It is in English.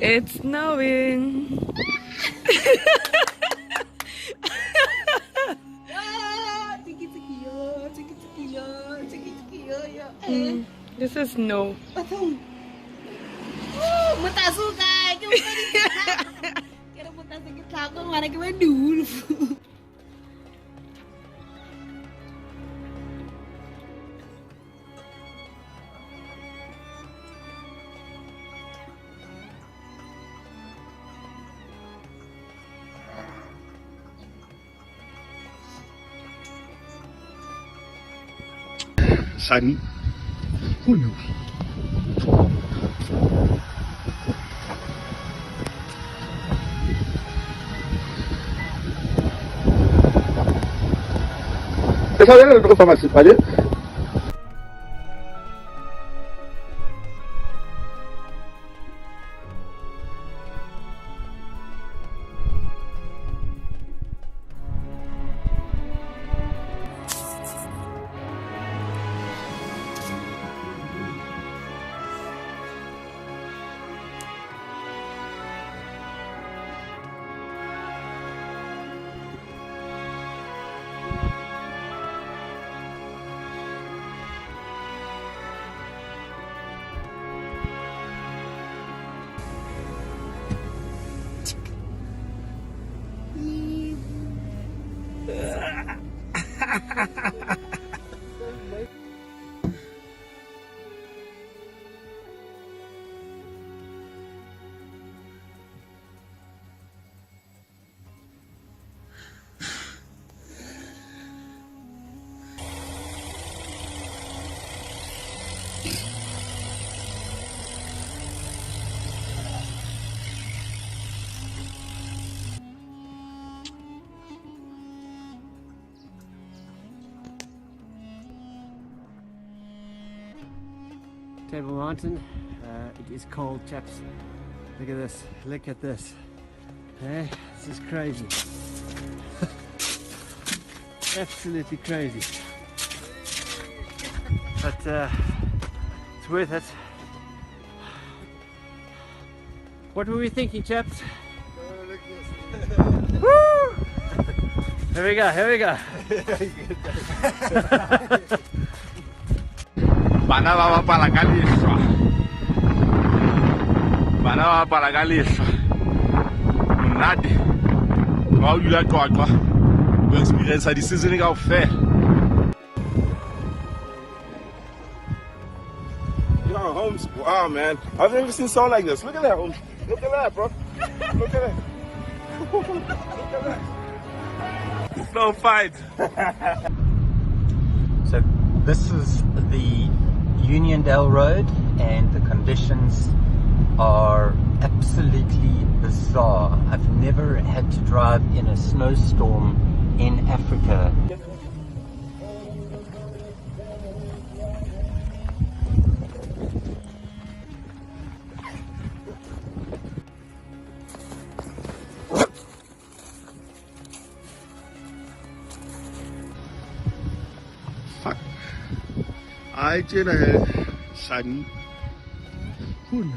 It's snowing. This is snow. Son, who knows? Esa es la cosa más simpática. Table Mountain, it is cold, chaps. Look at this, look at this. Hey, this is crazy. Absolutely crazy. But it's worth it. What were we thinking, chaps? Woo! Here we go, here we go. Bana ba bapala ka lehlwa. Bana ba bapala ka lehlwa. Monate. Ba o dula qoqwa. Go experience the season kaofela. You know, Holmes, wow, man. I've never seen snow like this. Look at that, Holmes. Look at that, bro. Look at that. Look at that. Snow fight. So this is the Uniondale Road, and the conditions are absolutely bizarre. I've never had to drive in a snowstorm in Africa. Fuck. I did a son. Who knows?